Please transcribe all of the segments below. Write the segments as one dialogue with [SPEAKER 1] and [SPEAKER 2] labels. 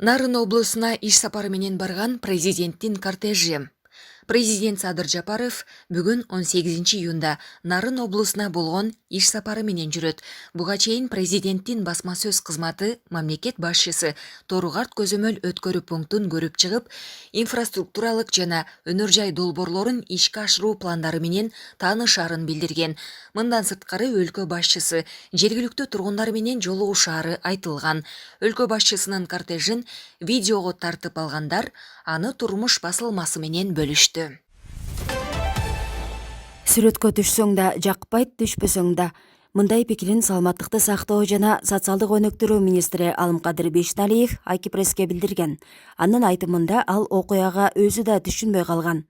[SPEAKER 1] Нарын облысына иш сапары менен барган президенттин кортежи. Президент Садыр Жапаров бүгүн 18 июнда Нарын облысына болгон иш сапары менен жүрөт. Буга чейин президенттин басма сөз кызматы мамлекет башчысы Торугарт көзөмөл өткөрүү пунктун көрүп чыгып, инфраструктуралык жана өнөр жай долбоорлорун ишке ашыруу пландары менен таанышаарын билдирген. Мындан сырткары өлкө башчысы жергиликтүү тургундар менен жолугушаары айтылган. Өлкө башчысынын кортежин видеого тартып алгандар аны турмуш басылмасы менен бөлүштү.
[SPEAKER 2] Сүрөткө түшсөң да жакпайт, түшпөсөң да. Мындай пикирин саламаттыкты сактоо жана социалдык өнүктүрүү министри Алымкадыр Бейшеналиев Айки преске билдирген. Анын айтымында ал окуяга өзү да түшүнбөй калган.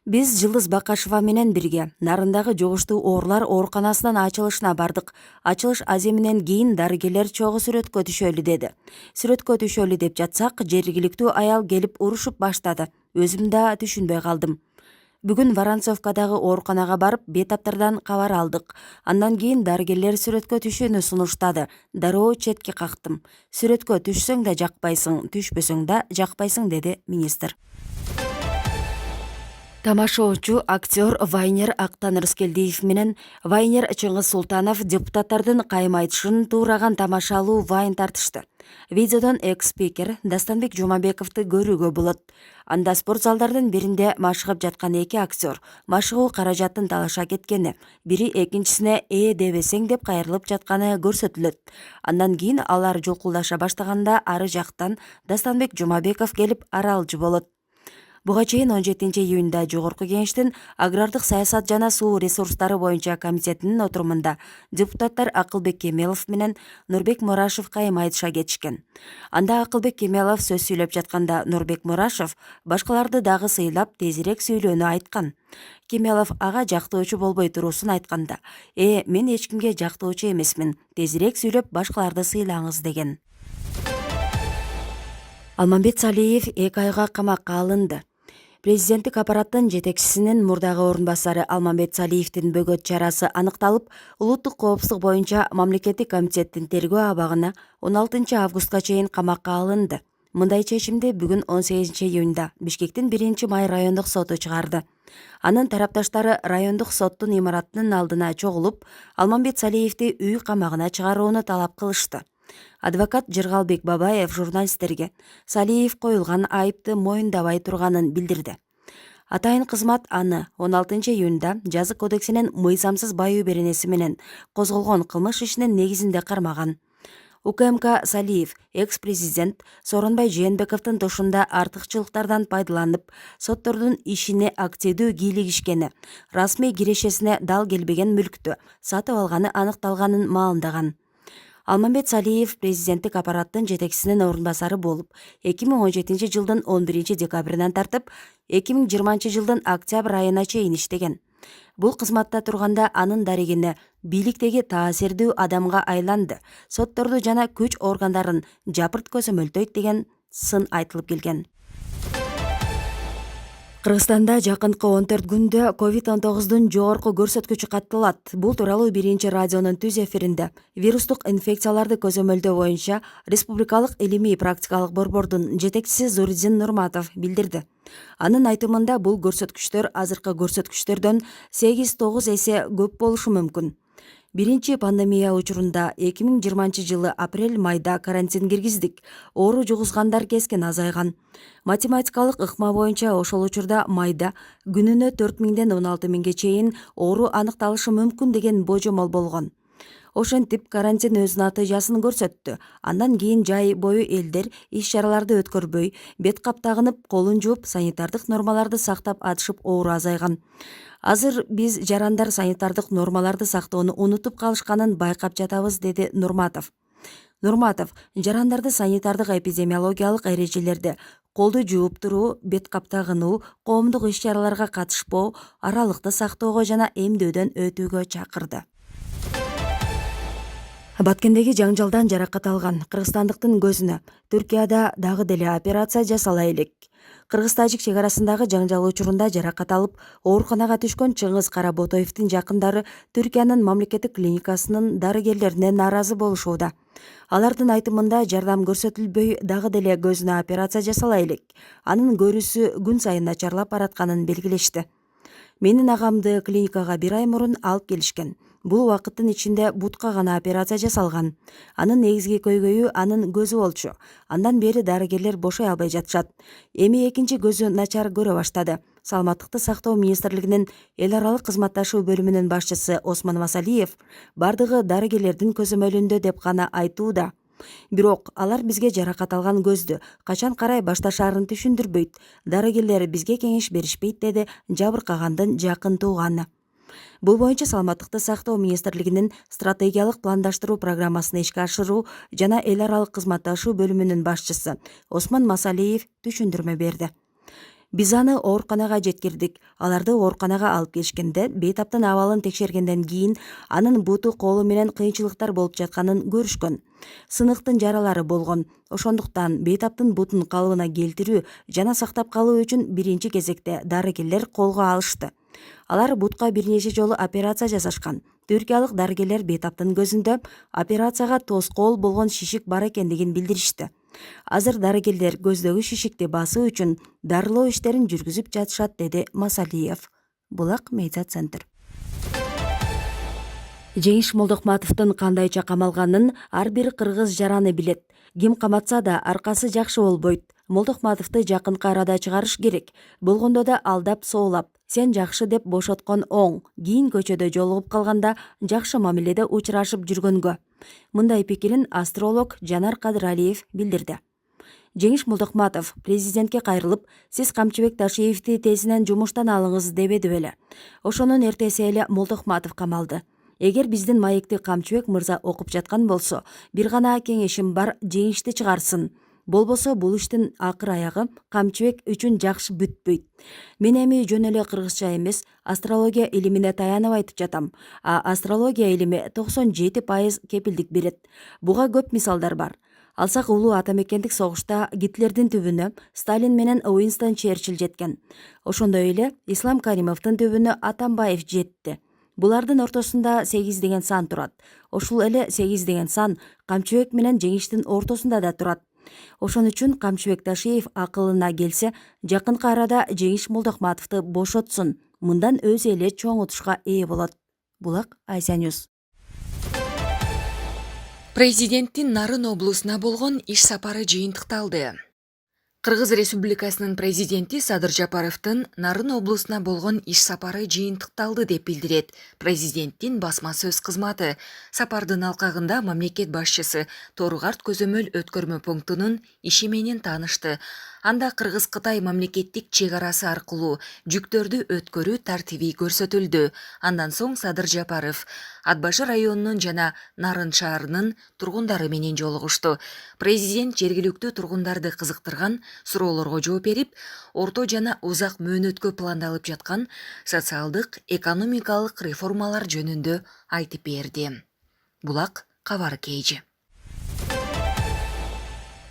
[SPEAKER 2] Биз Жылдыз Бакашева менен бирге Нарындагы жугуштуу оорулар ооруканасынын ачылышына бардык. Ачылыш аземинен кийин дарыгерлер чогуу сүрөткө түшөлү деди. Сүрөткө түшөлү деп жатсак, жергиликтүү аял келип урушуп баштады. Өзүм да түшүнбөй калдым. Бүгүн Воронцовкадагы ооруканага барып, бейтаптардан кабар алдык. Андан кийин дарыгерлер сүрөткө түшүүнү сунуштады. Дароо четке кактым. Сүрөткө түшсөң да жакпайсың, түшпөсөң да жакпайсың, деди министр. Тамашоочу актер Вайнер Актан Рыскелдиев менен Вайнер Чыңгыз Султанов депутаттардын кайым айтышын туураган тамашалуу вайн тартышты. Видеодон экс-спикер Дастанбек Жумабековду көрүүгө болот. Анда спорт залдардын биринде машыгып жаткан эки актер машыгуу каражатын талаша кеткени, бири экинчисине дебесең деп кайрылып жатканы көрсөтүлөт. Андан кийин алар жулкулдаша баштаганда ары жактан Дастанбек Жумабеков келип аралжы болот. Буга чейин 17 июнда Жогорку Кеңештин агрардык саясат жана суу ресурстары боюнча комитетинин отурумунда депутаттар Акылбек Кемелов менен Нурбек Мурашев кайым айтыша кетишкен. Анда Акылбек Кемелов сөз сүйлөп жатканда Нурбек Мурашев башкаларды дагы сыйлап тезирээк сүйлөөнү айткан. Кемелов ага жактоочу болбой туруусун айтканда, мен эч кимге жактоочу эмесмин, тезирээк сүйлөп башкаларды сыйлаңыз деген. Алмамбет Салиев 2 айга камакка алынды. Президенттик аппараттын жетекчисинин мурдагы орун басары Алмамбет Салиевдин бөгөт чарасы аныкталып, улуттук коопсуздук боюнча мамлекеттик комитеттин тергөө абагына 16 августка чейин камакка алынды. Мындай чечимди бүгүн 18 июнда Бишкектин 1 май райондук соту чыгарды. Анын тарапташтары райондук соттун имаратынын алдына чогулуп, Алмамбет Салиевди үй камагына чыгарууну талап кылышты. Адвокат Жыргалбек Бабаев журналисттерге Салиев коюлган айыпты моюндабай турганын билдирди. Атайын кызмат аны 16 июнда Жазык кодексинин мыйзамсыз байуу беренеси менен козголгон кылмыш ишинин негизинде кармаган. УКМК Салиев, экс-президент Сооронбай Жээнбековдун тушунда артыкчылыктардан пайдаланып, соттордун ишине активдүү кийлигишкени, расмий кирешесине дал келбеген мүлктү сатып алганы аныкталганын маалымдаган. Алмамбет Салиев президенттик аппараттын жетекчисинин орун басары болуп, 2017 жылдын 11 декабрынан тартып, 2020 жылдын октябрь айына чейин иштеген. Бул кызматта турганда анын дарегине бийликтеги таасирдүү адамга айланды, сотторду жана күч органдарын жапырт көзөмөлдөйт деген сын айтылып келген. Кыргызстанда жакынкы 14 күндө COVID-19 жогорку көрсөткүчү катталат. Бул тууралуу 1 радионун түз эфиринде вирустук инфекцияларды көзөмөлдөө боюнча Республикалык илимий практикалык борбордун жетекчиси Зуридин Нурматов билдирди. Анын айтымында бул көрсөткүчтөр азыркы көрсөткүчтөрдөн 8-9 эсе көп болушу мүмкүн. Биринчи пандемия учурунда 2020 жылы апрель-майда карантин киргиздик. Оору жугузгандар кескен азайган. Математикалык ыкма боюнча ошол учурда майда күнүнө 4000ден 16000ге чейин оору аныкталышы мүмкүн деген божомол болгон. Ошентип карантин өз натыйжасын көрсөттү. Андан кийин жай бою элдер иш-чараларды өткөрбөй, бет кап тагынып, колун жууп, санитардык нормаларды сактап атышып оору азайган. Азыр биз жарандар санитардык нормаларды сактоону унутуп калышканын байкап жатабыз, деди Нурматов. Жарандарды санитардык эпидемиологиялык эрежелерди колду жууп туруу, бет кап тагынуу, коомдук иш-чараларга катышпоо, аралыкты сактоого жана эмдөөдөн өтүүгө чакырды. Баткендеги жаңжалдан жаракат алган кыргызстандыктын көзүнө Түркияда дагы деле операция жасала элек. Кыргыз-тажик чек арасындагы жаңжал учурунда жаракат алып, ооруканага түшкөн Чыңгыз Каработоевдин жакындары Түркиянын мамлекеттик клиникасынын дарыгерлерине нааразы болушууда. Алардын айтымында жардам көрсөтүлбөй, дагы деле көзүнө операция жасала элек. Анын көрүүсү күн сайын начарлап баратканын белгилешти. Менин агамды клиникага 1 ай мурун алып келишкен. Бул убакыттын ичинде бутка гана операция жасалган. Анын негизги көйгөйү анын көзү болчу. Андан бери дарыгерлер бошой албай жатышат. Эми экинчи көзү начар көрө баштады. Саламаттыкты сактоо министрлигинин эл аралык кызматташуу бөлүмүнүн башчысы Осмон Масалиев бардыгы дарыгерлердин көзөмөлүндө деп гана айтууда. Бирок алар бизге жаракат алган көздү качан карай башташаарын түшүндүрбөйт. Дарыгерлер бизге кеңеш беришпейт, деди жабыркагандын жакын тууганы. Бул боюнча Саламаттыкты сактоо министрлигинин стратегиялык пландаштыруу программасын ишке ашыруу жана эл аралык кызматташуу бөлүмүнүн башчысы Осмон Масалиев түшүндүрмө берди. Биз аны ооруканага жеткирдик. Аларды ооруканага алып келишкенде бейтаптын абалын текшергенден кийин анын буту колу менен кыйынчылыктар болуп жатканын көрүшкөн. Сыныктын жаралары болгон. Ошондуктан бейтаптын бутун калыбына келтирүү жана сактап калуу үчүн биринчи кезекте дарыгерлер колго алышты. Алар бутка бир нече жолу операция жасашкан. Түркиялык дарыгерлер бейтаптын көзүндө операцияга тоскоол болгон шишик бар экендигин билдиришти. Азыр дарыгерлер көздөгү шишикти басуу үчүн дарылоо иштерин жүргүзүп жатышат, деди Масалиев. Булак медиа центр. Жеңиш Молдокматовдун кандайча камалганын ар бир кыргыз жараны билет. Ким каматса да аркасы жакшы болбойт. Молдокматовду жакынкы арада чыгарыш керек. Болгондо да алдап соолап, сен жакшы деп бошоткон оң. Кийин көчөдө жолугуп калганда жакшы мамиледе учурашып жүргөнгө. Мындай пикирин астролог Жанар Кадыралиев билдирди. Жеңиш Молдокматов президентке кайрылып, сиз Камчыбек Ташиевди тезинен жумуштан алыңыз дебеди беле. Ошонун эртеси эле Молдокматов камалды. Эгер биздин маекти Камчыбек мырза окуп жаткан болсо, бир гана кеңешим бар, жеңишти чыгарсын. Болбосо бул иштин акыр аягы Камчыбек үчүн жакшы бүтпөйт. Мен эми жөн эле кыргызча эмес, астрология илимине таянып айтып жатам. Астрология илими 97% кепилдик берет. Буга көп мисалдар бар. Алсак улуу атамекендик согушта Гитлердин түбүнө Сталин менен Уинстон Черчилль жеткен. Ошондой эле Ислам Каримовдун түбүнө Атамбаев жетти. Булардын ортосунда 8 деген сан турат. Ошол эле 8 деген сан Камчыбек менен жеңиштин ортосунда да турат. Ошон үчүн Камчыбек Ташиев акылына келсе, жакынкы арада Жеңиш Молдокматовду бошотсун. Мындан өзү эле чоң утушка ээ болот. Булак Айся Ньюс.
[SPEAKER 1] Президенттин Нарын облусуна болгон иш сапары жыйынтыкталды. Кыргыз Республикасынын президенти Садыр Жапаровдун Нарын облусуна болгон иш сапары жыйынтыкталды деп билдирет президенттин басма сөз кызматы. Сапардын алкагында мамлекет башчысы Торугарт көзөмөл өткөрмө пунктунун иши менен таанышты. Анда Кыргыз-Кытай мамлекеттик чек арасы аркылуу жүктөрдү өткөрүү тартиби көрсөтүлдү. Андан соң Садыр Жапаров Ат Башы районунун жана Нарын шаарынын тургундары менен жолугушту. Президент жергиликтүү тургундарды кызыктырган суроолорго жооп берип, орто жана узак мөөнөткө пландалып жаткан социалдык, экономикалык реформалар жөнүндө айтып берди. Булак кабар кейжи.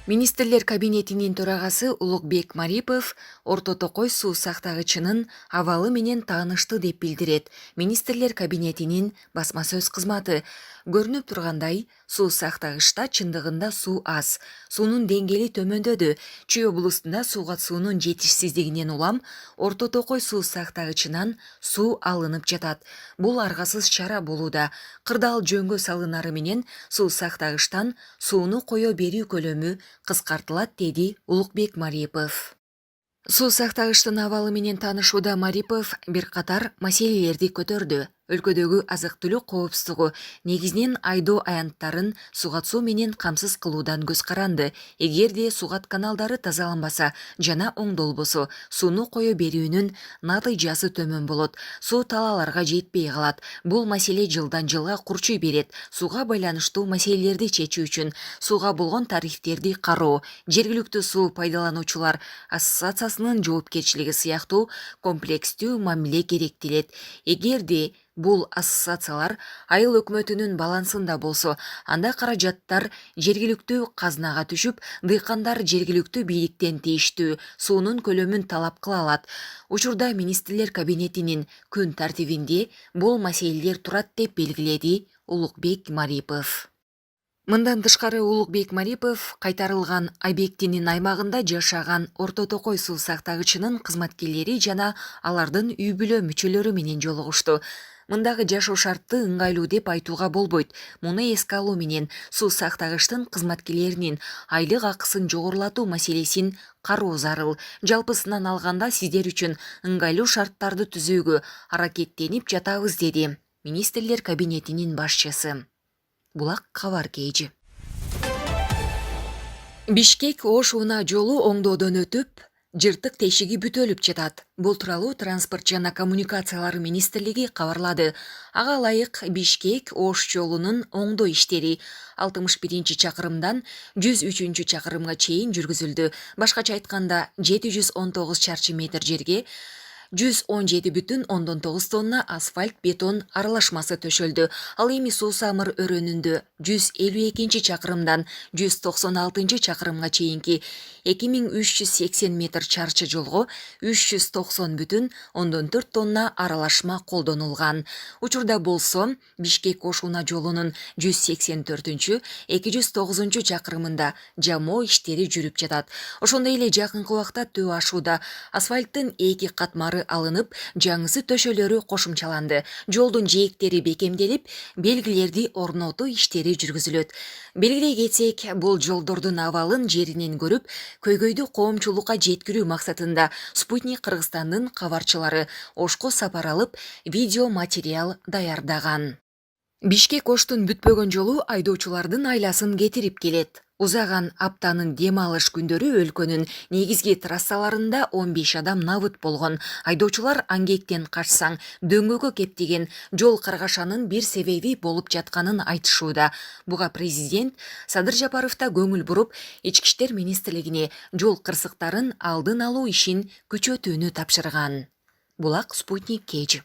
[SPEAKER 1] Министрлер кабинетинин төрагасы Улукбек Марипов Орто Токой суу сактагычынын абалы менен таанышты деп билдирет Министрлер кабинетинин басма сөз кызматы. Көрүнүп тургандай, суу сактагычта чындыгында суу аз. Суунун деңгээли төмөндөдү. Чүй облусунда суу катышуунун жетишсиздигинен улам Орто Токой суу сактагычынан суу алынып жатат. Бул аргасыз чара болууда. Кырдаал жөнгө салынары менен суу сактагычтан сууну кое берүү көлөмү кыскартылат, деди Улукбек Марипов. Суу сактагычтын абалы менен таанышууда Марипов бир катар маселелерди көтөрдү. Өлкөдөгү азык-түлүк коопсуздугу, негизинен айдоо аянттарын сугат суу менен камсыз кылуудан көз каранды. Эгерде сугат каналдары тазаланбаса жана оңдолбосо, сууну кое берүүнүн натыйжасы төмөн болот. Суу талааларга жетпей калат. Бул маселе жылдан жылга курчуй берет. Сууга байланыштуу маселелерди чечүү үчүн сууга болгон тарифтерди кароо, жергиликтүү суу пайдалануучулар ассоциациясынын жоопкерчилиги сыяктуу комплекстүү мамиле керектелет. Эгерде Бул ассоциациялар айыл өкмөтүнүн балансында болсо, анда каражаттар жергиликтүү казнага түшүп, дыйкандар жергиликтүү бийликтен тийиштүү суунун көлөмүн талап кыла алат. Учурда министрлер кабинетинин күн тартибинде бул маселелер турат деп белгиледи Улукбек Марипов. Мындан тышкары Улукбек Марипов кайтарылган объектинин аймагында жашаган Орто Токой суу сактагычынын кызматкерлери жана алардын үй бүлө мүчөлөрү менен жолугушту. Мындагы жашоо шарты ыңгайлуу деп айтууга болбойт. Муну эске алуу менен суу сактагычтын кызматкерлеринин айлык акысын жогорулатуу маселесин кароо зарыл. Жалпысынан алганда сиздер үчүн ыңгайлуу шарттарды түзүүгө аракеттенип жатабыз, деди министрлер кабинетинин башчысы. Булак кабар кейжи. Бишкек Ош унаа жолу оңдоодон өтүп, жыртык тешиги бүтөлүп жатат. Бул тууралуу Транспорт жана коммуникациялар министрлиги кабарлады. Ага ылайык Бишкек Ош жолунун оңдоо иштери 61-чакырымдан 103 чакырымга чейин жүргүзүлдү. Башкача айтканда 719 чарчы метр жерге 117,9 тонна асфальт бетон аралашмасы төшөлдү. Ал эми Суусамыр өрөөнүндө 152 чакырымдан 196 чакырымга чейинки 2380 метр чарчы жолго 390,4 тонна аралашма колдонулган. Учурда болсо Бишкек Ош унаа жолунун 184-209 чакырымында жамоо иштери жүрүп жатат. Ошондой эле жакынкы убакта Төө ашууда асфальттын 2 катмары алынып, жаңысы төшөлөрү кошумчаланды. Жолдун жээктери бекемделип, белгилерди орнотуу иштери жүргүзүлөт. Белгилей кетсек, бул жолдордун абалын жеринен көрүп, көйгөйдү коомчулукка жеткирүү максатында Спутник Кыргызстандын кабарчылары Ошко сапар алып, видео материал даярдаган. Бишкек Оштун бүтпөгөн жолу айдоочулардын айласын кетирип келет. Узаган аптанын дем алыш күндөрү өлкөнүн негизги трассаларында 15 адам набыт болгон. Айдоочулар аңгектен качсаң, дөңгөгө кептеген жол каргашанын бир себеби болуп жатканын айтышууда. Буга президент Садыр Жапаров да көңүл буруп, Ички иштер министрлигине жол кырсыктарын алдын алуу ишин күчөтүүнү тапшырган. Булак Спутник Кейж.